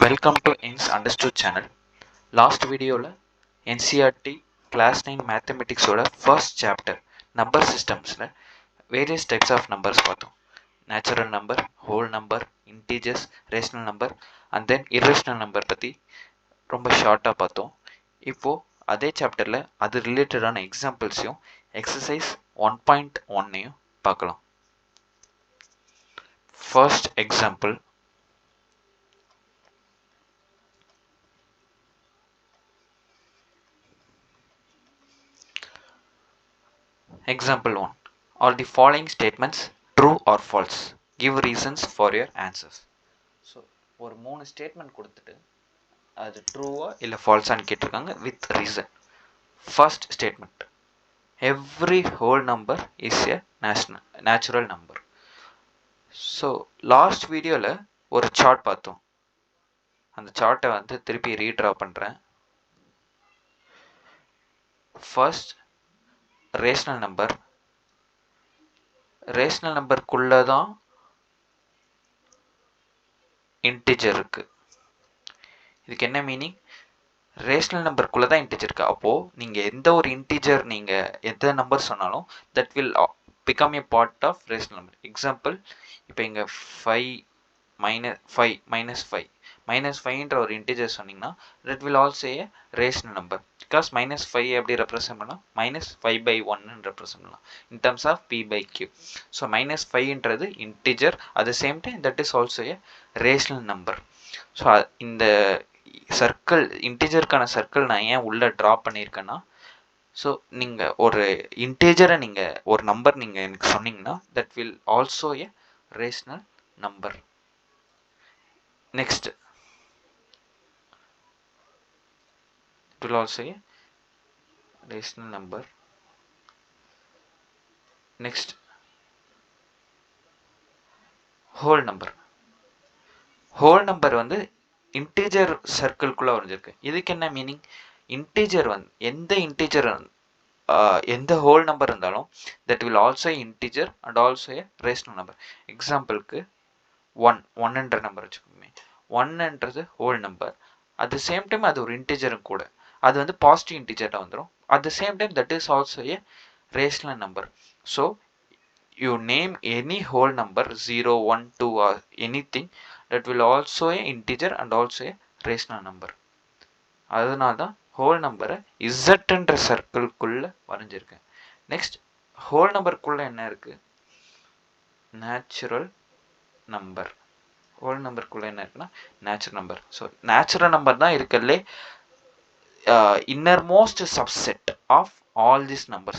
Welcome to INS Understood channel. Last video la NCERT class 9 mathematics oda first chapter number systems la various types of numbers பார்த்தோம். Natural number, whole number, integers, rational number and then irrational number பத்தி ரொம்ப ஷார்ட்டா பார்த்தோம். இப்போ அதே சாப்டர்ல அது ரிலேட்டடான எக்ஸாம்பிள்ஸையும் எக்ஸசைஸ் 1.1ஐயும் பார்க்கலாம். First example. Example 1. Are the following statements true or false? Give reasons for your answers. So, ஒரு 3 statement கொடுத்துட்டு அது ட்ரூவா இல்லை ஃபால்ஸான்னு கேட்டிருக்காங்க with reason. First statement. Every whole number is a natural number. So, last வீடியோவில் ஒரு chart பார்த்தோம். அந்த சார்ட்டை வந்து திருப்பி ரீட்ரா பண்ணுறேன். First, ரேஷனல் நம்பருக்குள்ள தான் இன்டிஜர் இருக்கு. இதுக்கு என்ன மீனிங்? ரேஷனல் நம்பருக்குள்ள தான் இன்டிஜர் இருக்கு. அப்போ நீங்க எந்த ஒரு இன்டிஜர் நீங்க எந்த நம்பர் சொன்னாலும் that will become a part of rational number. Example, இப்போ இங்க 5 மைனஸ் 5ன்ற ஒரு இன்டிஜர் சொன்னீங்கன்னா that will also a rational number. Because -5 எப்படி ரெப்ரசென்ட் பண்ணலாம்? -5/1 ரெப்ரசென்ட் பண்ணலாம் in terms of p/q. So -5ன்றது integer, at the same time that is also a rational number. So இந்த சர்க்கிள், இன்டிஜருக்கான சர்க்கிள் நான் ஏன் உள்ள ட்ரா பண்ணியிருக்கேன்னா, ஸோ நீங்கள் ஒரு இன்டிஜரை நீங்கள் ஒரு நம்பர் நீங்கள் எனக்கு சொன்னீங்கன்னா that will also a rational number. Next, it will also a rational number. Next, whole number. whole number வந்து இன்டிஜர் சர்க்கிள்குள்ள வரைஞ்சிருக்கு. இதுக்கு என்ன மீனிங்? இன்டிஜர் வந்து எந்த இன்டிஜர் எந்த ஹோல் நம்பர் இருந்தாலும் that will also integer and also a rational number. எக்ஸாம்பிளுக்கு 1ன்ற நம்பர் வச்சுக்கோமே. 1ன்றது whole number, at the same time அது ஒரு இன்டிஜரும் கூட. அது வந்து பாசிட்டிவ் இன்டிஜர்ல வந்துடும். At the same time that is also a rational number. So you name any whole number 0, 1, 2 or anything that will also A integer and also a rational number. அதனால தான் ஹோல் நம்பரை இசட்ன்ற சர்க்கிள்குள்ள வரைஞ்சிருக்கேன். நெக்ஸ்ட், ஹோல் நம்பருக்குள்ள என்ன இருக்கு? Natural number. Whole நம்பருக்குள்ள என்ன இருக்குன்னா natural number. So natural number தான் இருக்கிறதுலே innermost subset of all these numbers.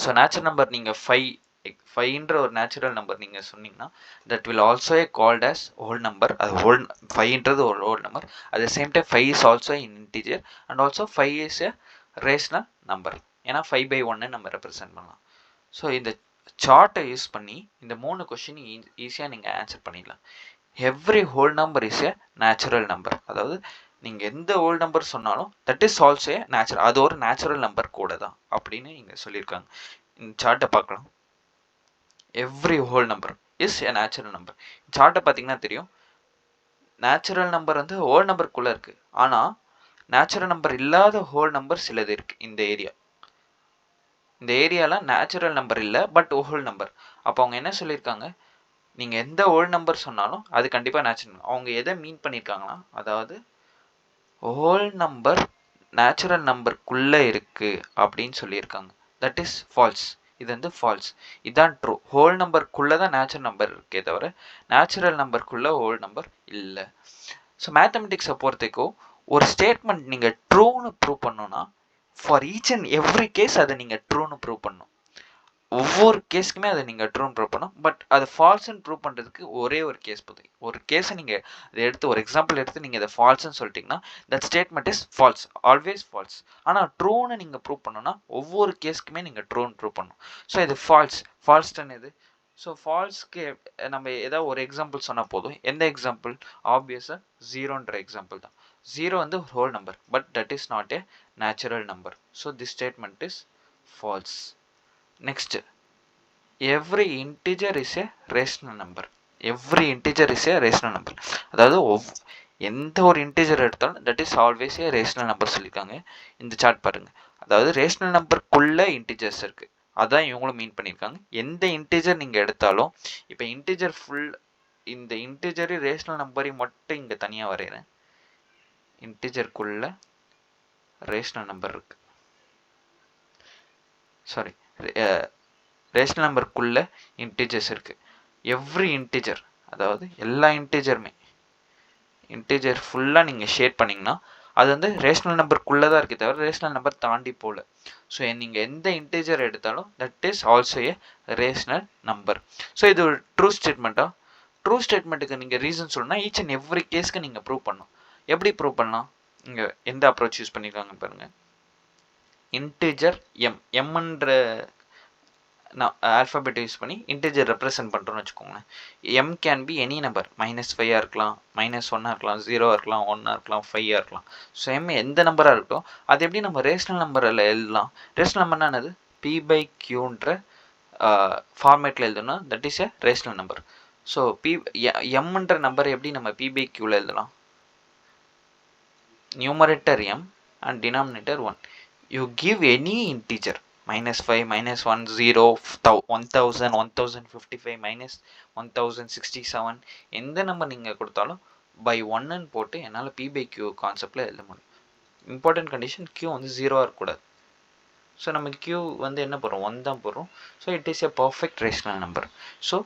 So natural number நீங்க 5ன்ற ஒரு natural number நீங்க சொன்னீங்கன்னா that will also be called as whole number. அது 5ன்றது ஒரு whole number. at the same time 5 is also an integer and also 5 is a rational number. ஏன்னா 5/1 நம்ம represent பண்ணலாம். So இந்த சார்ட்டை யூஸ் பண்ணி இந்த 3 கொஸ்டின் ஈஸியாக நீங்கள் ஆன்சர் பண்ணிடலாம். Every whole number is a natural number. அதாவது நீங்கள் எந்த ஹோல் நம்பர் சொன்னாலும் that is also a natural, அது ஒரு நேச்சுரல் நம்பர் கூட தான் அப்படின்னு நீங்கள் சொல்லியிருக்காங்க. இந்த சார்ட்டை பார்க்கலாம். Every whole number is a natural number. சார்ட்டை பார்த்தீங்கன்னா தெரியும், நேச்சுரல் நம்பர் வந்து ஹோல் நம்பருக்குள்ளே இருக்குது. ஆனால் நேச்சுரல் நம்பர் இல்லாத ஹோல் நம்பர் சிலது இருக்குது. இந்த ஏரியாவில் நேச்சுரல் நம்பர் இல்லை, பட் ஹோல் நம்பர். அப்போ அவங்க என்ன சொல்லியிருக்காங்க, நீங்கள் எந்த ஹோல் நம்பர் சொன்னாலும் அது கண்டிப்பாக நேச்சுரல். அவங்க எதை மீன் பண்ணியிருக்காங்கன்னா, அதாவது ஹோல் நம்பர் நேச்சுரல் நம்பருக்குள்ளே இருக்குது அப்படின்னு சொல்லியிருக்காங்க. That is false. இது வந்து ஃபால்ஸ். இதுதான் ட்ரூ. ஹோல் நம்பருக்குள்ளே தான் நேச்சுரல் நம்பர் இருக்கே தவிர நேச்சுரல் நம்பருக்குள்ளே ஹோல் நம்பர் இல்லை. ஸோ மேத்தமெட்டிக்ஸை பொறுத்தவரைக்கும் ஒரு ஸ்டேட்மெண்ட் நீங்கள் ட்ரூன்னு ப்ரூவ் பண்ணணும்னா for each and every case அதை நீங்கள் ட்ரூன்னு ப்ரூவ் பண்ணணும். ஒவ்வொரு கேஸுக்குமே அதை நீங்கள் ட்ரூன்னு ப்ரூவ் பண்ணணும். பட் அதை ஃபால்ஸ்ன்னு ப்ரூவ் பண்ணுறதுக்கு ஒரே ஒரு கேஸ் போதும். ஒரு கேஸை நீங்கள் அதை எடுத்து ஒரு எக்ஸாம்பிள் எடுத்து நீங்கள் அதை ஃபால்ஸ்ன்னு சொல்லிட்டீங்கன்னா that statement is false, always false. ஆனால் ட்ரூன்னு நீங்கள் ப்ரூவ் பண்ணணும்னா ஒவ்வொரு கேஸுக்குமே நீங்கள் ட்ரூன்னு ப்ரூவ் பண்ணணும். ஸோ இது ஃபால்ஸ்ன்னு இது. ஸோ ஃபால்ஸ்க்கு நம்ம ஏதாவது ஒரு எக்ஸாம்பிள் சொன்னால் போதும். எந்த எக்ஸாம்பிள்? ஆப்வியஸாக 0ன்ற எக்ஸாம்பிள் தான். 0 வந்து whole number, but that is not a natural number. So this statement is falls. Next, every integer is a rational number. Every integer is a rational number. அதாவது எந்த ஒரு இன்டிஜர் எடுத்தாலும் that is always A rational number சொல்லியிருக்காங்க. இந்த chart பாருங்க, அதாவது rational நம்பருக்குள்ள integers இருக்கு, அதான் இவங்களும் மீன் பண்ணியிருக்காங்க. எந்த இன்டிஜர் நீங்கள் எடுத்தாலும், இப்போ இன்டிஜர் ஃபுல், இந்த இன்டிஜர் ரேஷனல் நம்பரையும் மட்டும் இங்கே தனியாக வரைகிறேன். இன்டிஜருக்குள்ள ரேஷனல் நம்பர் இருக்கு, சாரி, ரேஷனல் நம்பருக்குள்ள இன்டிஜர்ஸ் இருக்கு. எவ்ரி இன்டிஜர், அதாவது எல்லா இன்டிஜருமே, இன்டிஜர் ஃபுல்லாக நீங்கள் ஷேட் பண்ணிங்கன்னா அது வந்து ரேஷனல் நம்பருக்குள்ளே தான் இருக்கே தவிர ரேஷனல் நம்பர் தாண்டி போகல. ஸோ நீங்கள் எந்த இன்டிஜர் எடுத்தாலும் that is also a rational number. So இது ஒரு ட்ரூ ஸ்டேட்மெண்ட்டா? ட்ரூ ஸ்டேட்மெண்ட்டுக்கு நீங்கள் ரீசன் சொல்லணும்னா ஈச் அண்ட் எவ்ரி கேஸ்க்கு நீங்கள் ப்ரூவ் பண்ணணும். எப்படி ப்ரூவ் பண்ணலாம்? இங்கே எந்த அப்ரோச் யூஸ் பண்ணியிருக்காங்க பாருங்கள். இன்டிஜர் எம்ன்ற ஆல்ஃபபெட் யூஸ் பண்ணி இன்டிஜர் ரெப்ரசென்ட் பண்ணுறோன்னு வச்சுக்கோங்களேன். M can be any number, -5 இருக்கலாம், -1 இருக்கலாம், 0 இருக்கலாம், 1 இருக்கலாம், 5 இருக்கலாம். ஸோ எம் எந்த நம்பராக இருக்கட்டும், அது எப்படி நம்ம ரேஷனல் நம்பரில் எழுதலாம்? ரேஷனல் நம்பர்னா என்னது? P/Qன்ற ஃபார்மேட்டில் எழுதணும், that is a rational number. So எம்ன்ற நம்பர் எப்படி நம்ம P/Qவில் எழுதலாம்? Numerator m and denominator 1. You give any integer, -5, -1, 0, 1000, 1055, -1067, எந்த நம்பர் நீங்கள் கொடுத்தாலும் by 1ன்னு போட்டு என்னால் P/Q கான்செப்டில் எழுத முடியும். இம்பார்ட்டன்ட் கண்டிஷன் Q வந்து 0 இருக்கக்கூடாது. ஸோ நம்ம Q வந்து என்ன போடுறோம்? 1 தான் போடுறோம். So it is a perfect rational number. So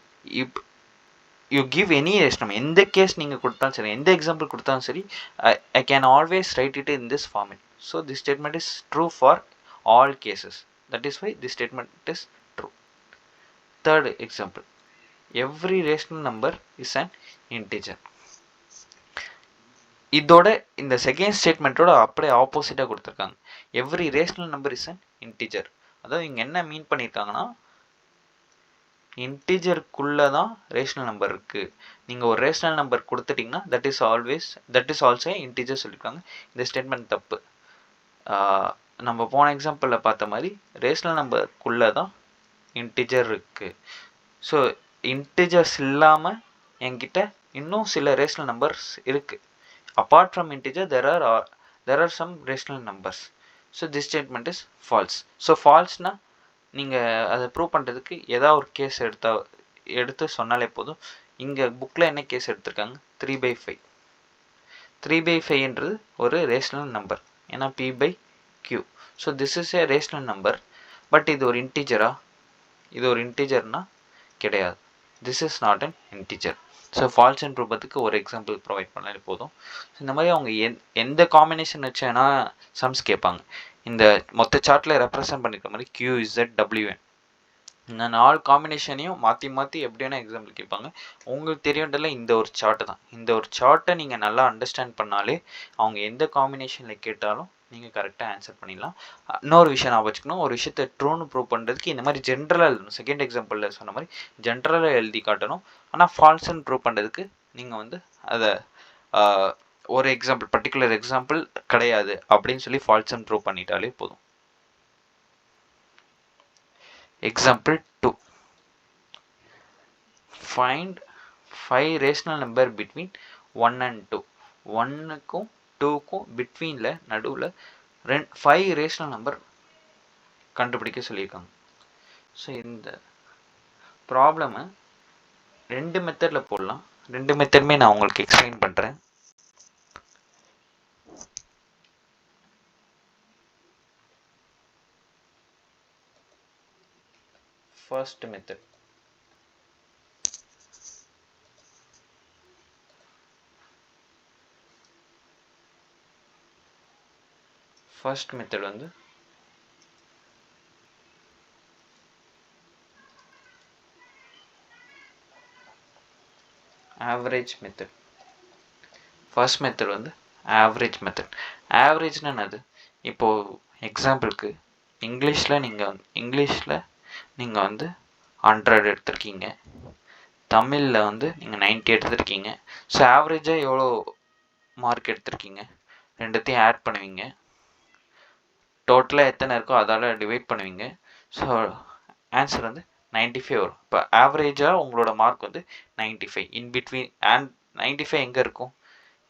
you give any rational, எந்த கேஸ் நீங்கள் கொடுத்தாலும் சரி, எந்த எக்ஸாம்பிள் கொடுத்தாலும் சரி, I can always write it in this format. So this statement is true for all cases. That is why this statement is true. Third example, every rational number is an integer. இதோட இந்த second ஸ்டேட்மெண்ட்டோட அப்படியே ஆப்போசிட்டாக கொடுத்துருக்காங்க. Every rational number is an integer. அதாவது இங்கே என்ன மீன் பண்ணியிருக்காங்கன்னா, இன்டிஜருக்குள்ளே தான் ரேஷனல் நம்பர் இருக்குது. நீங்கள் ஒரு ரேஷனல் நம்பர் கொடுத்துட்டிங்கன்னா தட் இஸ் ஆல்சோ இன்டிஜர் சொல்லியிருக்காங்க. இந்த ஸ்டேட்மெண்ட் தப்பு. நம்ம போன எக்ஸாம்பிளில் பார்த்த மாதிரி ரேஷனல் நம்பருக்குள்ளே தான் இன்டிஜர் இருக்குது. ஸோ இன்டிஜர்ஸ் இல்லாமல் என்கிட்ட இன்னும் சில ரேஷனல் நம்பர்ஸ் இருக்குது. Apart from integer there are some rational numbers. So this statement is false. So ஃபால்ஸ்னால் நீங்கள் அதை ப்ரூவ் பண்ணுறதுக்கு ஏதாவது ஒரு கேஸ் எடுத்து சொன்னாலே போதும். இங்கே புக்கில் என்ன கேஸ் எடுத்திருக்காங்க? 3/5. 3/5ன்றது ஒரு ரேஷனல் நம்பர், ஏன்னா P/Q. So this is a rational number. But இது ஒரு இன்டிஜரா? இது ஒரு இன்டிஜர்னா கிடையாது. This is not an integer. So ஃபால்ஸ்ன்னு ப்ரூவ் பண்ணுறதுக்கு ஒரு எக்ஸாம்பிள் ப்ரொவைட் பண்ணாலே போதும். இந்த மாதிரி அவங்க எந்த காம்பினேஷன் வச்சேன்னா சம்ஸ் கேட்பாங்க. இந்த மொத்த சார்ட்டில் ரெப்ரசன்ட் பண்ணிக்கிற மாதிரி QZWN, இந்த 4 காம்பினேஷனையும் மாற்றி மாற்றி எப்படி வேணால் எக்ஸாம்பிள் கேட்பாங்க. உங்களுக்கு தெரியுன்றல இந்த ஒரு சார்ட்டு தான். இந்த ஒரு சார்ட்டை நீங்கள் நல்லா அண்டர்ஸ்டாண்ட் பண்ணாலே அவங்க எந்த காம்பினேஷனில் கேட்டாலும் நீங்கள் கரெக்டாக ஆன்சர் பண்ணிடலாம். இன்னொரு விஷயம் நான் வச்சுக்கணும், ஒரு விஷயத்தை ட்ரூன்னு ப்ரூவ் பண்ணுறதுக்கு இந்த மாதிரி ஜென்ரலாக எழுதணும். செகண்ட் எக்ஸாம்பிளில் சொன்ன மாதிரி ஜென்ரலாக எழுதி காட்டணும். ஆனால் ஃபால்ஸ்ன்னு ப்ரூவ் பண்ணுறதுக்கு நீங்கள் வந்து அதை ஒரு எக்ஸாம்பிள், பர்டிகுலர் எக்ஸாம்பிள் கிடையாது அப்படின்னு சொல்லி ஃபால்ஸ்ன்னு ப்ரூவ் பண்ணிட்டாலே போதும். Example 2. Find 5 rational number between 1 and 2. 1க்கும் 2க்கும் பிட்வீனில் நடுவில் 5 ரேஷனல் நம்பர் கண்டுபிடிக்க சொல்லியிருக்காங்க. ஸோ இந்த ப்ராப்ளமை 2 மெத்தடில் போடலாம். 2 மெத்தடுமே நான் உங்களுக்கு எக்ஸ்பிளைன் பண்ணுறேன். ஃபர்ஸ்ட் மெத்தட், வந்து ஆவரேஜ் மெத்தட். ஃபர்ஸ்ட் மெத்தட் வந்து ஆவரேஜ் மெத்தட். ஆவரேஜ்னா என்னது? இப்போது எக்ஸாம்பிளுக்கு இங்கிலீஷில் நீங்கள் வந்து 100 எடுத்திருக்கீங்க, தமிழில் வந்து நீங்கள் 90 எடுத்திருக்கீங்க. ஸோ ஆவரேஜாக எவ்வளோ மார்க் எடுத்திருக்கீங்க ரெண்டுத்தையும் ஆட் பண்ணுவீங்க, டோட்டலாக எத்தனை இருக்கோ அதால் டிவைட் பண்ணுவீங்க. ஸோ ஆன்சர் வந்து 95 வரும். இப்போ ஆவரேஜாக உங்களோட மார்க் வந்து 95. இன் பிட்வீன் அண்ட் 95 எங்கே இருக்கும்?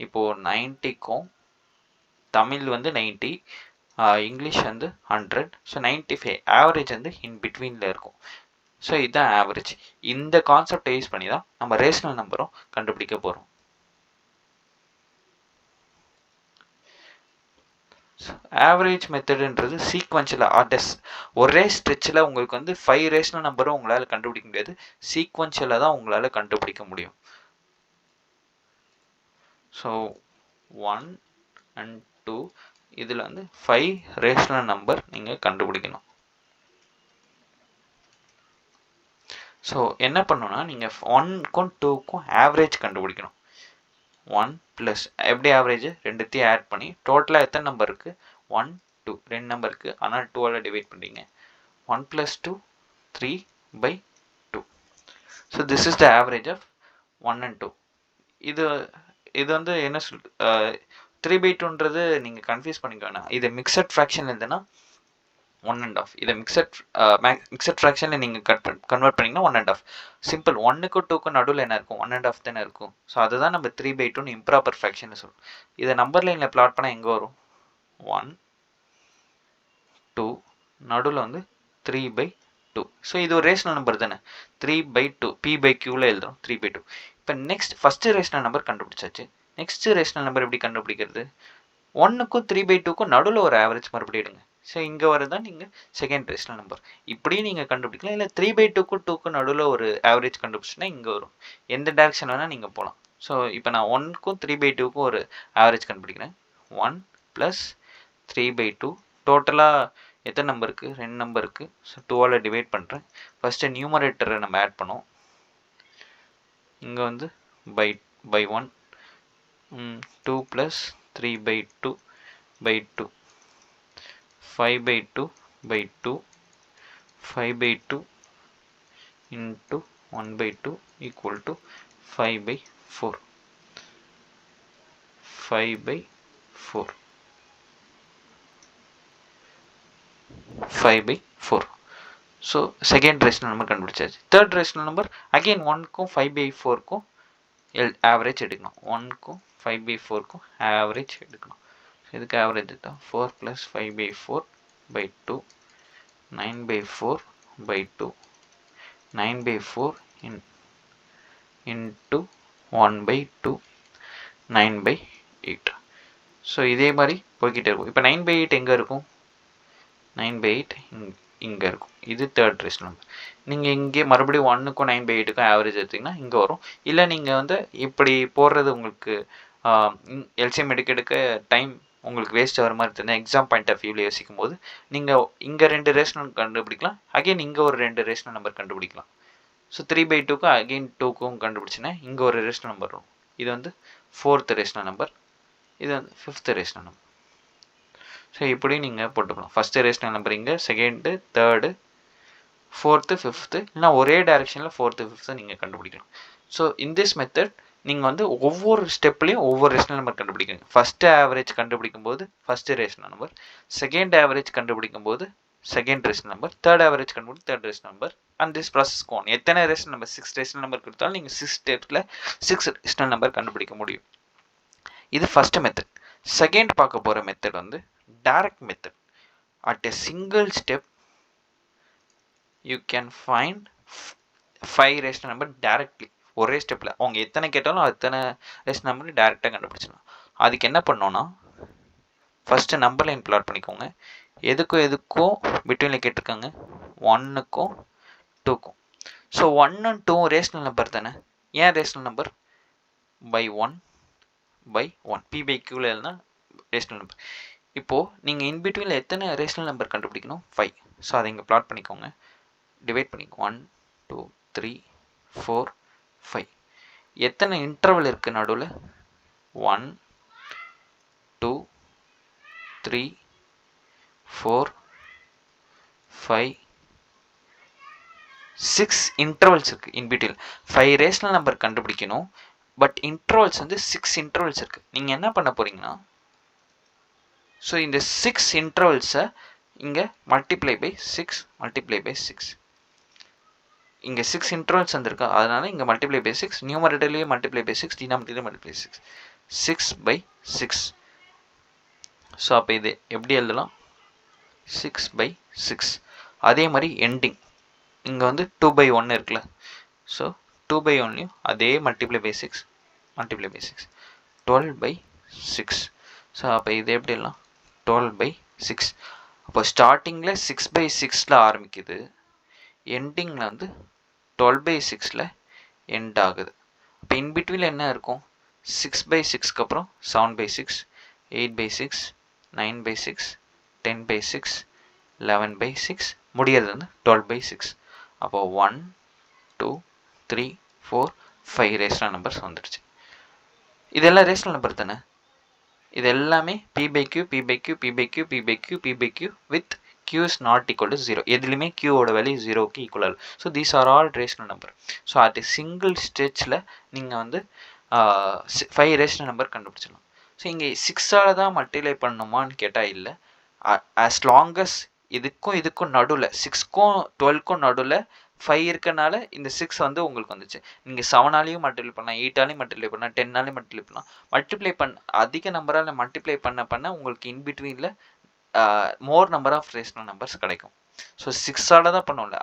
இப்போது 90க்கும் தமிழ் வந்து 90, இங்கிலீஷ் வந்து 100. ஸோ 95 ஆவரேஜ் வந்து இன் பிட்வீனில் இருக்கும். ஸோ இதுதான் ஆவரேஜ். இந்த கான்செப்டை யூஸ் பண்ணி தான் நம்ம ரேஷனல் நம்பரும் கண்டுபிடிக்க போகிறோம். ஆவரேஜ் மெத்தடுன்றது சீக்வன்ஷியல் ஆர்டர்ஸ். ஒரே ஸ்ட்ரெச்சில் உங்களுக்கு வந்து 5 ரேஷனல் நம்பரும் உங்களால் கண்டுபிடிக்க முடியாது. சீக்வன்ஷியலாக தான் உங்களால் கண்டுபிடிக்க முடியும். ஸோ 1 and 2 இதில் வந்து 5 ரேஷனல் நம்பர் நீங்கள் கண்டுபிடிக்கணும். ஸோ என்ன பண்ணணும்னா நீங்கள் 1க்கும் 2க்கும் ஆவரேஜ் கண்டுபிடிக்கணும். 1 + எப்படி ஆவரேஜ் ரெண்டுத்தையும் ஆட் பண்ணி டோட்டலாக எத்தனை நம்பர் இருக்குது? 1 2 ரெண்டு நம்பர் இருக்குது. ஆனால் 2ஆல் டிவைட் பண்ணுறீங்க. 1 + 2 3/2. So this is the average of 1 and 2. இது வந்து என்ன சொல் 3/2ன்றது நீங்கள் கன்ஃபியூஸ் பண்ணிக்க வேணாம். இது மிக்சட் ஃப்ராக்ஷன் இருந்ததுன்னா 1.5. இதை மிக்சட் ஃப்ராக்ஷனில் நீங்கள் கன்வெர்ட் பண்ணிங்கன்னா 1.5. சிம்பிள். 1க்கும் 2க்கும் நடுவில் என்ன இருக்கும்? 1.5 தானே இருக்கும். ஸோ அதுதான் நம்ம 3/2ன்னு இம்ப்ராப்பர் ஃப்ராக்ஷன் சொல்லுவோம். இதை நம்பர் லைனில் பிளாட் பண்ணால் எங்கே வரும்? 1 2 நடுவில் வந்து 3/2. ஸோ இது ஒரு ரேஷனல் நம்பர் தானே. 3/2 p/qவில் எழுதுறோம் 3/2. இப்போ நெக்ஸ்ட் ஃபஸ்ட்டு ரேஷனல் நம்பர் கண்டுபிடிச்சாச்சு. நெக்ஸ்ட் ரேஷனல் நம்பர் எப்படி கண்டுபிடிக்கிறது? 1க்கும் 3/2க்கும் நடுவில் ஒரு ஆவரேஜ் மறுபடியும் எடுங்க. ஸோ இங்கே வரதான் நீங்கள் செகண்ட் ரேஷனல் நம்பர். இப்படியும் நீங்கள் கண்டுபிடிக்கலாம். இல்லை 3/2க்கும் 2க்கும் நடுவில் ஒரு ஆவரேஜ் கண்டுபிடிச்சுன்னா இங்கே வரும். எந்த டேரக்ஷன் வேணால் நீங்கள் போகலாம். ஸோ இப்போ நான் 1க்கும் 3/2க்கும் ஒரு ஆவரேஜ் கண்டுபிடிக்கிறேன். 1 + 3/2 டோட்டலாக எத்தனை நம்பர் இருக்குது? 2 நம்பர் இருக்குது. ஸோ 2ஆல் டிவைட் பண்ணுறேன். ஃபஸ்ட்டு நியூமரேட்டரை நம்ம ஆட் பண்ணோம். இங்கே வந்து by 1 2 + 3/2/2 5/2/2 5/2 into 1/2 equal to 5/4. 5/4. 5/4. So second rational number கண்டுபிடிச்சாச்சு. தேர்ட் ரேஷனல் நம்பர் அகெயின் 1க்கும் 5/4க்கும் ஆவரேஜ் எடுக்கணும். 1க்கும் 5/4க்கும் ஆவரேஜ் எடுக்கணும். இதுக்கு ஆவரேஜ் எடுத்தால் 4 + 5/4/2 9/4/2 9/4 into 1/2 9/8. ஸோ இதே மாதிரி போய்கிட்டே இருக்கும். இப்போ 9/8 எங்கே இருக்கும்? 9/8 இங்கே இருக்கும். இது தேர்ட் ரேஷனல் நம்பர். நீங்கள் இங்கே மறுபடியும் 1க்கும் 9/8க்கும் ஆவரேஜ் எடுத்திங்கன்னா இங்கே வரும். இல்லை நீங்கள் வந்து இப்படி போடுறது உங்களுக்கு எல்சிஎம் எடுக்க டைம் உங்களுக்கு வேஸ்ட் ஆகிற மாதிரி தெரியும். எக்ஸாம் பாயிண்ட் ஆஃப் வியூவில் யோசிக்கும் போது நீங்கள் இங்கே 2 ரேஷனல் கண்டுபிடிக்கலாம். அகெயின் இங்கே ஒரு 2 ரேஷனல் நம்பர் கண்டுபிடிக்கலாம். ஸோ 3/2க்கும் அகெயின் 2க்கும் கண்டுபிடிச்சின்னா இங்கே ஒரு ரேஷனல் நம்பர் வரும். இது வந்து 4th ரேஷனல் நம்பர். இது வந்து 5th ரேஷனல் நம்பர். ஸோ இப்படி நீங்கள் போட்டுக்கலாம். ஃபஸ்ட்டு ரேஷனல் நம்பர் இங்கே, செகண்டு, தேர்டு, 4th 5th இல்லைனா ஒரே டைரெக்ஷனில் 4th 5th நீங்கள் கண்டுபிடிக்கலாம். ஸோ இன் திஸ் மெத்தட் நீங்கள் வந்து ஒவ்வொரு ஸ்டெப்லேயும் ஒவ்வொரு ரேஷனல் நம்பர் கண்டுபிடிக்கிறீங்க. ஃபஸ்ட்டு ஆவரேஜ் கண்டுபிடிக்கும் போது first rational number, second average கண்டுபிடிக்கும் போது second rational number, third average கண்டுபிடிக்கும் third rational number. And this process gone. எத்தனை ரேஷனல் நம்பர் 6 ரேஷனல் நம்பர் கொடுத்தாலும் நீங்கள் 6 ஸ்டெப்பில் 6 ரேஷனல் நம்பர் கண்டுபிடிக்க முடியும். இது ஃபஸ்ட்டு மெத்தட். செகண்ட் பார்க்க போகிற மெத்தட் வந்து direct method. At a single step you can find 5 rational number directly. ஒரே ஸ்டெப்பில் அவங்க எத்தனை கேட்டாலும் அத்தனை ரேஷனல் நம்பர் டைரெக்டாக கண்டுபிடிச்சிடலாம். அதுக்கு என்ன பண்ணோன்னா ஃபஸ்ட்டு நம்பர் லைன் பிளாட் பண்ணிக்கோங்க. எதுக்கும் பிட்வீனில் கேட்டிருக்காங்க 1க்கும் 2க்கும். ஸோ 1 and 2 ரேஷனல் நம்பர் தானே. ஏன் ரேஷனல் நம்பர்? by 1/1 p/qவில் எழுதுனா ரேஷனல் நம்பர். இப்போது நீங்கள் இன்பிட்வீனில் எத்தனை ரேஷனல் நம்பர் கண்டுபிடிக்கணும்? 5. ஸோ அதை இங்கே பிளாட் பண்ணிக்கோங்க. டிவைட் பண்ணிக்கோங்க. 1 2 3 4 5. எத்தனை இன்டர்வல் இருக்குது நடுவில்? 1 2 3 4 5 6 இன்டர்வல்ஸ் இருக்குது இன்பிட்வீன். 5 ரேஷனல் நம்பர் கண்டுபிடிக்கணும். பட் இன்டர்வல்ஸ் வந்து 6 இன்டர்வல்ஸ் இருக்குது. நீங்கள் என்ன பண்ண போகிறீங்கன்னா, ஸோ இந்த 6 இன்டர்வல்ஸை இங்கே மல்டிப்ளை பை 6 இங்கே 6 இன்டர்வல்ஸ் வந்திருக்கு. அதனால் இங்கே மல்டிப்ளை பை 6, நியூமரேட்டர்லேயே மல்டிப்ளை பை 6, டினாமினேட்டர்லேயே மல்டிப்ளை 6. 6/6. ஸோ அப்போ இது எப்படி எழுதலாம்? 6/6. அதே மாதிரி எண்டிங் இங்கே வந்து 2/1 இருக்குல்ல. ஸோ 2/1லையும் அதே மல்டிப்ளை பை 6 12/6. ஸோ அப்போ இது எப்படி எல்லாம் 12/6. அப்போ ஸ்டார்டிங்கில் 6/6ல் ஆரம்பிக்குது, எண்டிங்கில் வந்து 12/6ல் எண்ட் ஆகுது. இப்போ இன்பிட்வீனில் என்ன இருக்கும்? 6/6க்கு அப்புறம் 7/6, 8/6, 9/6, 10/6, 11/6, முடியறது வந்து 12/6. அப்போ 1 2 3 4 5 ரேஷனல் நம்பர்ஸ் வந்துடுச்சு. இதெல்லாம் ரேஷனல் நம்பர் தானே. இது எல்லாமே p/q p/q p/q p/q p/q with q is not equal to 0. எதுலையுமே q ஓட வேல்யூ 0க்கு equal. So these are all rational number. So at single ஸ்டெச்சில் நீங்கள் வந்து 5 ரேஷனல் நம்பர் கண்டுபிடிச்சிடலாம். ஸோ இங்கே 6ஆல் தான் மல்டிப்ளை பண்ணணுமான்னு கேட்டால் இல்லை. ஆஸ் லாங்கஸ் இதுக்கும் நடுவில் 6க்கும் 12க்கும் நடுவில் 5 இருக்கனால இந்த 6 வந்து உங்களுக்கு வந்துச்சு. நீங்கள் 7ஆலையும் மல்டிப்ளை பண்ணலாம், 8ஆலையும் மல்டிப்ளை பண்ணலாம், 10ஆலையும் மல்டிப்ளை பண்ணலாம். மல்டிப்ளை அதிக நம்பரால் மல்டிப்ளை பண்ண உங்களுக்கு இன்பிட்வீனில் more number of rational numbers கிடைக்கும். ஸோ 6ஆல் தான் பண்ணுவோம்ல.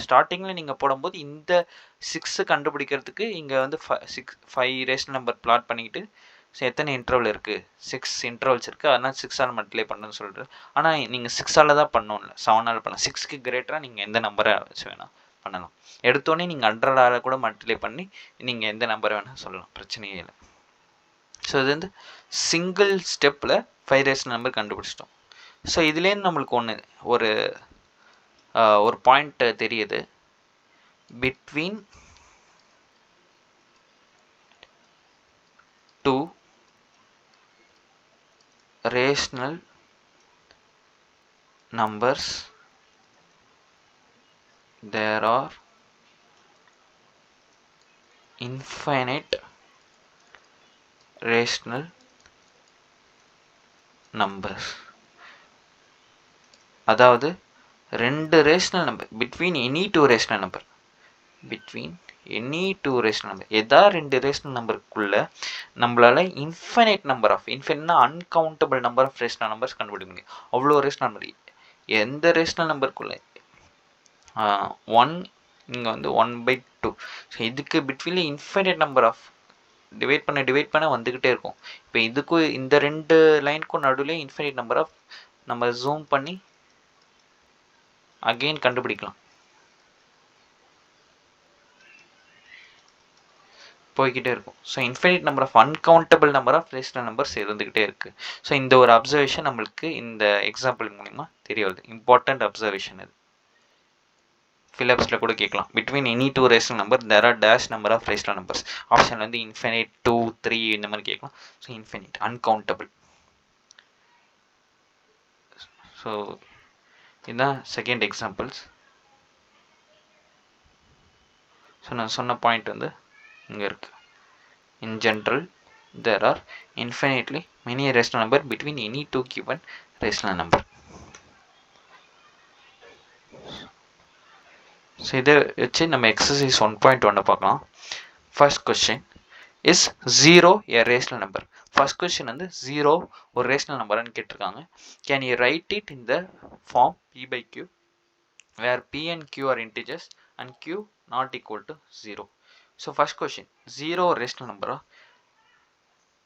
ஸ்டார்டிங்கில் நீங்கள் போடும்போது இந்த 6 கண்டுபிடிக்கிறதுக்கு இங்கே வந்து 5 ரேஷனல் நம்பர் பிளாட் பண்ணிக்கிட்டு, ஸோ எத்தனை இன்டர்வல் இருக்குது? 6 இன்டர்வல்ஸ் இருக்குது, அதனால் 6ஆல் மல்டிப்ளை பண்ணணும்னு சொல்கிறேன். ஆனால் நீங்கள் 6ஆல் தான் பண்ணணும்ல, 7ஆல் பண்ணலாம். 6க்கு கிரேட்டராக நீங்கள் எந்த நம்பரை வச்சு வேணால் பண்ணலாம். எடுத்தோடனே நீங்கள் 100ஆல் கூட மல்டிப்ளை பண்ணி நீங்கள் எந்த நம்பரை வேணால் சொல்லலாம், பிரச்சனையே இல்லை. ஸோ இது வந்து சிங்கிள் ஸ்டெப்பில் 5 ரேஷனல் நம்பர் கண்டுபிடிச்சிட்டோம். ஸோ இதுலேருந்து நம்மளுக்கு ஒரு பாயிண்ட் தெரியுது. Between 2 rational numbers there are infinite rational numbers. அதாவது 2 rational number between any 2 rational number எதா 2 ரேஷனல் நம்பருக்குள்ள நம்மளால infinite uncountable number of rational numbers கண்டுபிடிக்க முடியும். அவ்வளோ ரேஷனல் நம்பர் எந்த ரேஷனல் நம்பருக்குள்ள 1 இங்கே வந்து 1/2. ஸோ இதுக்கு பிட்வீனில் இன்ஃபைனைட் நம்பர் ஆஃப் டிவைட் பண்ண வந்துக்கிட்டே இருக்கும். இப்போ இதுக்கும் இந்த 2 லைனுக்கும் நடுவில் இன்ஃபைனைட் நம்பர் ஆஃப் நம்ம ஜூம் பண்ணி அகெயின் கண்டுபிடிக்கலாம். போய்கிட்டே இருக்கும். So infinite number of uncountable number of rational numbers இருந்துக்கிட்டே இருக்குது. ஸோ இந்த ஒரு அப்சர்வேஷன் நம்மளுக்கு இந்த எக்ஸாம்பிள் மூலிமா தெரிய வருது. இம்பார்ட்டண்ட் அப்சர்வேஷன் இது. ஃபிலிப்ஸில் கூட கேட்கலாம். Between any 2 rational number there are dash number of rational numbers. Option வந்து இன்ஃபைனைட், 2, 3 இந்த மாதிரி கேட்கலாம். So infinite, uncountable. ஸோ இதுதான் செகண்ட் எக்ஸாம்பிள்ஸ். ஸோ நான் சொன்ன பாயிண்ட் வந்து இங்கே இருக்குது. In general there are infinitely many rational number between any 2 given rational number. So இதை வச்சு நம்ம எக்ஸசைஸ் 1.1 பார்க்கலாம். First question, is 0 a rational number? First question வந்து 0 ஒரு ரேஷனல் நம்பர்னு கேட்டிருக்காங்க. Can you write it in the form p/q where p and q are integers and q not equal to 0. So first question 0 ஒரு rational நம்பரா?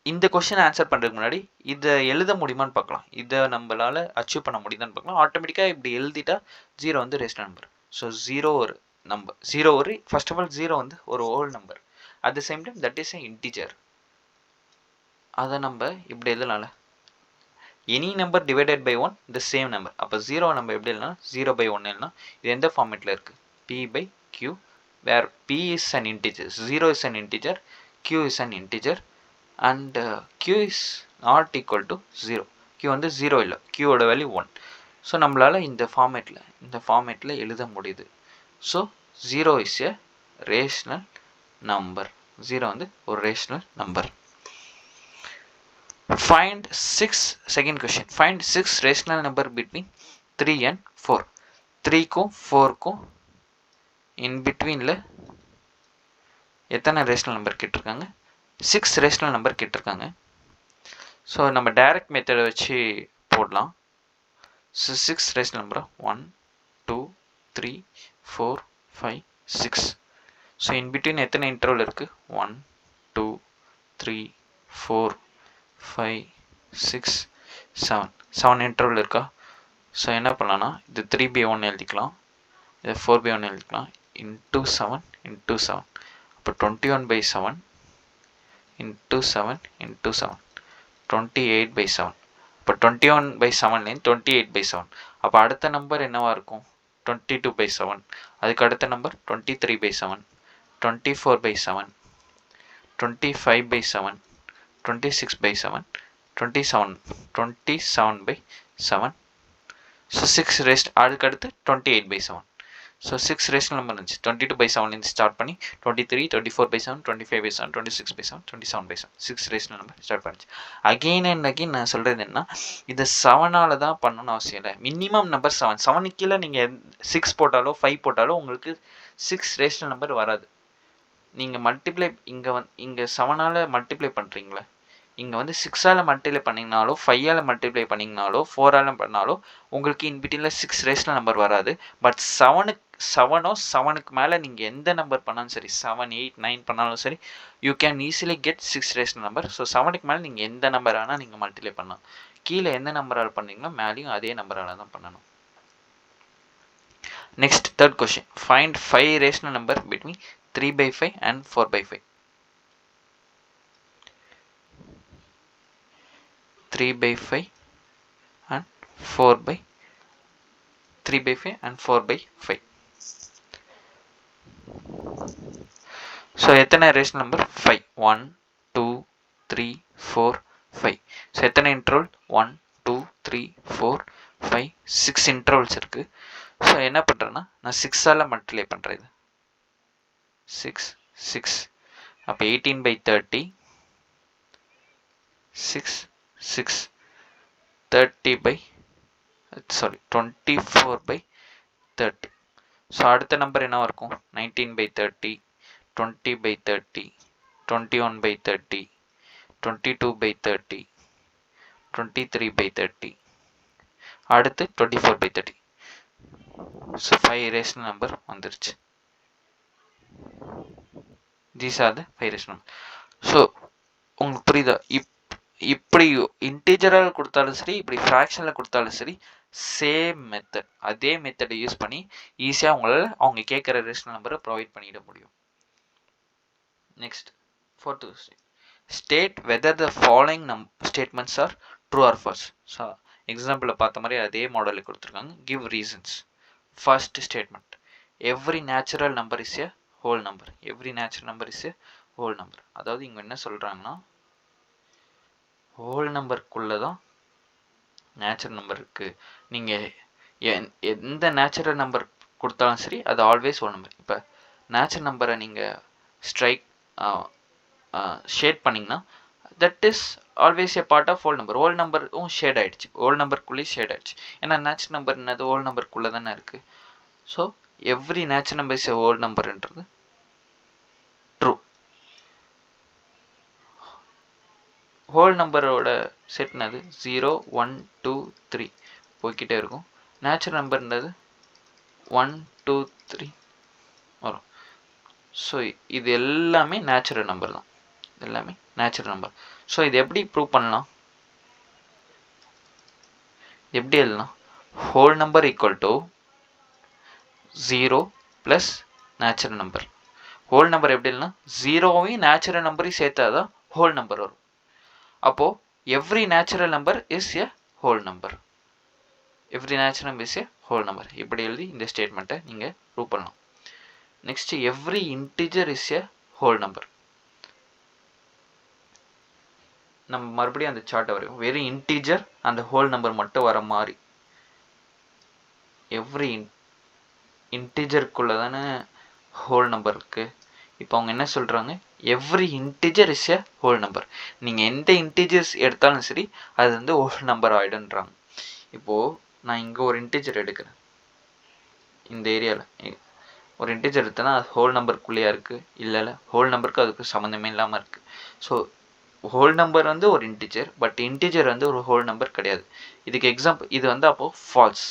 இந்த question answer பண்ணுறதுக்கு முன்னாடி இதை எழுத முடியுமான்னு பார்க்கலாம். இதை நம்மளால் அச்சீவ் பண்ண முடியுதான்னு பார்க்கலாம். ஆட்டோமேட்டிக்காக இப்படி எழுதிட்டா 0 வந்து ரேஷனல் நம்பர். ஸோ 0 ஒரு நம்பர், 0 ஒரு ஃபர்ஸ்ட் ஆஃப் ஆல் 0 வந்து ஒரு whole number. At the same time that is a integer. அதை நம்ம இப்படி எழுதலாம்ல, any number divided by 1 the same number. அப்போ 0 நம்ம எப்படி எழுதலாம்? 0/1 எழுதலாம். இது எந்த ஃபார்மேட்டில் இருக்குது? p/q where p is an integer, 0 is an integer, q is an integer and q is not equal to 0. q வந்து 0 இல்லை, q ஓட வேல்யூ 1. ஸோ நம்மளால் இந்த ஃபார்மேட்டில் எழுத முடியுது. So 0 is a rational number. 0 வந்து ஒரு rational number. Find 6, second question. Find 6 rational number between 3 and 4. 3க்கும் 4க்கும் in betweenல எத்தனை ரேஷனல் நம்பர் கேட்டிருக்காங்க? 6 ரேஷனல் நம்பர் கேட்டிருக்காங்க. ஸோ நம்ம டைரக்ட் மெத்தடை வச்சு போடலாம். So 6 rational number 1 2 3 4 5 6. So in between எத்தனை இன்டர்வல் இருக்குது? 1 2 3 4 5 6 7 இன்டர்வல் இருக்கா? ஸோ என்ன பண்ணலான்னா இது 3/1 எழுதிக்கலாம், இது 4/1 எழுதிக்கலாம். இன்ட்டு 7 இன்ட்டு 7, அப்போ 21/7 இன்ட்டு 7 இன்ட்டு 7 28/7. இப்போ 21/7லேருந்து 28/7. அப்போ அடுத்த நம்பர் என்னவாக இருக்கும்? 22/7. அதுக்கு அடுத்த நம்பர் 23/7, 24/7, 25/7, 26/7, 27/7. ஸோ 6 ரேஸ்ட் அதுக்கு அடுத்து 28/7. ஸோ 6 ரேஷனல் நம்பர் இருந்துச்சு. 22/7 ஸ்டார்ட் பண்ணி 23, 24/7, 25/7, 26/7, 27/7 6 ரேஷனல் நம்பர் ஸ்டார்ட் பண்ணிச்சு. அகெயின் அண்ட் அகெயின் நான் சொல்கிறது என்ன, இது 7ஆல் தான் பண்ணணும்னு அவசியம் இல்லை. Minimum number 7. 7க்கு கீழே நீங்கள் 6 போட்டாலோ 5 போட்டாலோ உங்களுக்கு 6 ரேஷனல் நம்பர் வராது. நீங்கள் மல்டிப்ளை இங்கே 7ஆல் மல்டிப்ளை பண்ணுறீங்களே, இங்கே 6ஆல் மல்டிப்ளை பண்ணிங்கனாலோ 5ஆல் மல்டிப்ளை பண்ணிங்கனாலோ 4ஆல் பண்ணாலோ உங்களுக்கு இன்பிட்வீனில் 6 ரேஷனல் நம்பர் வராது. பட் 7க்கு மேலே நீங்கள் எந்த நம்பர் பண்ணாலும் சரி, 7 8 9 பண்ணாலும் சரி, you can easily get 6 rational number. So 7க்கு மேலே நீங்கள் எந்த நம்பர் ஆனால் நீங்கள் மல்டிப்ளை பண்ணலாம். கீழே எந்த நம்பரால் பண்ணீங்களோ மேலேயும் அதே நம்பரால் தான் பண்ணணும். Next third question, find 5 rational number between 3/5 and 4/5. 3/5 and 4/5. So எத்தனை ரேஷனல் நம்பர்? 5. 1 2 3 4 5. ஸோ எத்தனை இன்டர்வல்? 1 2 3 4 5 6 இன்டர்வல்ஸ் இருக்குது. ஸோ என்ன பண்ணுறேன்னா நான் 6ஆல் மல்டிப்ளை பண்ணுறேன். இது 6 6, அப்போ 18/30 6 6 24/30. ஸோ அடுத்த நம்பர் என்னவா இருக்கும்? 19/30, 20/30, 21/30, 22/30, 23/30, அடுத்து 24/30. ஸோ 5 ரேஷனல் நம்பர் வந்துருச்சு. These are the 5 rational number. So உங்களுக்கு புரியுதா? இப்படி இன்டிஜரால் கொடுத்தாலும் சரி, இப்படி ஃப்ராக்ஷனில் கொடுத்தாலும் சரி, சேம் மெத்தட், அதே மெத்தடை யூஸ் பண்ணி ஈஸியாக உங்களால் அவங்க கேட்குற ரேஷனல் நம்பரை ப்ரொவைட் பண்ணிட முடியும். Next 4th question, state whether the following statements are true or false. So எக்ஸாம்பிளில் பார்த்த மாதிரி அதே மாடலில் கொடுத்துருக்காங்க. Give reasons. First statement, every natural number is a whole number. Every natural number is a whole number. அதாவது இங்கே என்ன சொல்கிறாங்கன்னா, ஹோல் நம்பருக்குள்ளே தான் நேச்சுரல் நம்பர் இருக்குது. நீங்கள் எந்த நேச்சுரல் நம்பர் கொடுத்தாலும் சரி, அது ஆல்வேஸ் ஹோல் நம்பர். இப்போ நேச்சுரல் நம்பரை நீங்கள் ஷேட் பண்ணிங்கன்னா that is always a part of whole number. Whole நம்பரும் ஷேட் ஆகிடுச்சு, ஹோல் நம்பருக்குள்ளேயும் ஷேட் ஆகிடுச்சு. ஏன்னா நேச்சுரல் நம்பர் என்னது? ஹோல் நம்பருக்குள்ளே தானே இருக்குது. So every natural number is a whole நம்பர்ன்றது ட்ரூ. ஹோல் நம்பரோட செட் என்னது? 0 1 2 3 போய்கிட்டே இருக்கும். நேச்சுரல் நம்பர்ன்றது 1 2 3 வரும். ஸோ இது எல்லாமே நேச்சுரல் நம்பர் தான், எல்லாமே நேச்சுரல் நம்பர். ஸோ இது எப்படி ப்ரூவ் பண்ணலாம்? எப்படி எழுதலாம்? Whole number equal to 0 plus natural number. Whole number எப்படி இல்லைனா 0வையும் நேச்சுரல் நம்பரையும் சேர்த்தா தான் ஹோல் நம்பர் வரும். அப்போது every natural number is a whole number. Every natural number is a whole number. இப்படி எழுதி இந்த ஸ்டேட்மெண்ட்டை நீங்கள் ப்ரூவ் பண்ணலாம். Next, every integer is a whole number. நம்ம மறுபடியும் அந்த சார்ட்டை வரையும். வெறும் இன்டிஜர் அந்த ஹோல் நம்பர் மட்டும் வர மாதிரி. எவ்ரி இன்டிஜருக்குள்ளே தானே ஹோல் நம்பர் இருக்குது. இப்போ அவங்க என்ன சொல்கிறாங்க? Every integer is a whole number. நீங்கள் எந்த இன்டிஜர்ஸ் எடுத்தாலும் சரி, அது ஹோல் நம்பர் ஆகிடுன்றாங்க. இப்போது நான் இங்கே ஒரு இன்டிஜர் எடுக்கிறேன், இந்த ஏரியாவில் ஒரு இன்டிஜர் எடுத்தனா அது ஹோல் நம்பருக்குள்ளேயா இருக்குது, இல்லை ஹோல் நம்பருக்கு அதுக்கு சம்மந்தமே இல்லாமல் இருக்குது. ஸோ ஹோல் நம்பர் வந்து ஒரு இன்டிஜர், பட் இன்டிஜர் வந்து ஒரு ஹோல் நம்பர் கிடையாது. இதுக்கு எக்ஸாம்பிள் இது வந்து அப்போது ஃபால்ஸ்.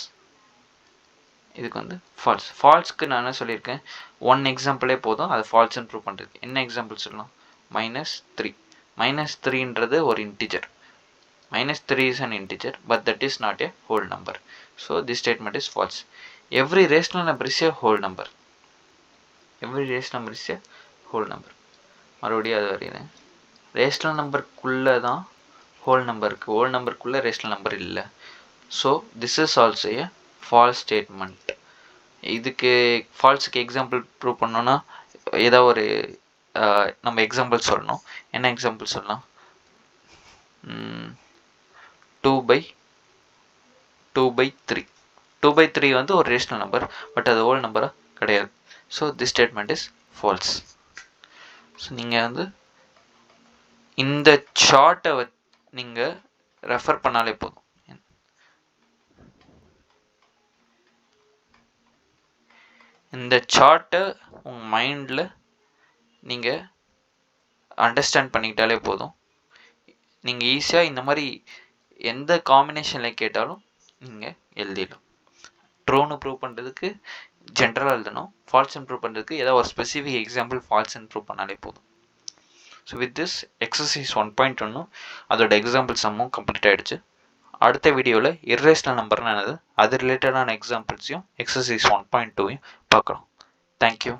இதுக்கு வந்து ஃபால்ஸ். ஃபால்ஸ்க்கு நான் என்ன சொல்லியிருக்கேன், ஒன் எக்ஸாம்பிளே போதும் அது ஃபால்ஸ்ன்னு ப்ரூவ் பண்ணுறது. என்ன எக்ஸாம்பிள் சொல்லலாம், -3. -3ன்றது ஒரு integer. -3 is an integer, but that is not a whole number. So this statement is false. Every rational number is a whole number. Every rational number is a whole number. மறுபடியும் அது வரையிறேன். Rational நம்பருக்குள்ளே தான் whole number இருக்குது, whole நம்பருக்குள்ளே rational number இல்லை. So this is also A false statement. இதுக்கு ஃபால்ஸுக்கு example prove பண்ணோன்னா ஏதோ ஒரு நம்ம எக்ஸாம்பிள் சொல்லணும். என்ன எக்ஸாம்பிள் சொல்லலாம், 2/3. 2/3 வந்து ஒரு ரேஷனல் நம்பர், பட் அது ஹோல் நம்பராக கிடையாது. So this statement is falls. So நீங்கள் வந்து இந்த சார்ட்டை நீங்கள் ரெஃபர் பண்ணாலே போதும். இந்த சார்ட்டை உங்கள் மைண்டில் நீங்கள் அண்டர்ஸ்டாண்ட் பண்ணிக்கிட்டாலே போதும். நீங்கள் ஈஸியாக இந்த மாதிரி எந்த காம்பினேஷனில் கேட்டாலும் நீங்கள் எழுதிடலாம். ட்ரூன்னு ப்ரூவ் பண்ணுறதுக்கு ஜென்ரலாக எழுதணும், ஃபால்ஸ்ன்னு ப்ரூவ் பண்ணுறதுக்கு ஏதாவது ஒரு ஸ்பெசிஃபிக் எக்ஸாம்பிள் ஃபால்ஸ்ன்னு ப்ரூவ் பண்ணாலே போதும். ஸோ வித் திஸ் எக்ஸசைஸ் 1.1 அதோட எக்ஸாம்பிள் சம்மும் கம்ப்ளீட் ஆகிடுச்சு. அடுத்த வீடியோவில் இர்ரேஷனல் நம்பர்னு என்னது, அது ரிலேட்டடான எக்ஸாம்பிள்ஸையும் எக்ஸசைஸ் 1.2யும் பார்க்கலாம். தேங்க்யூ.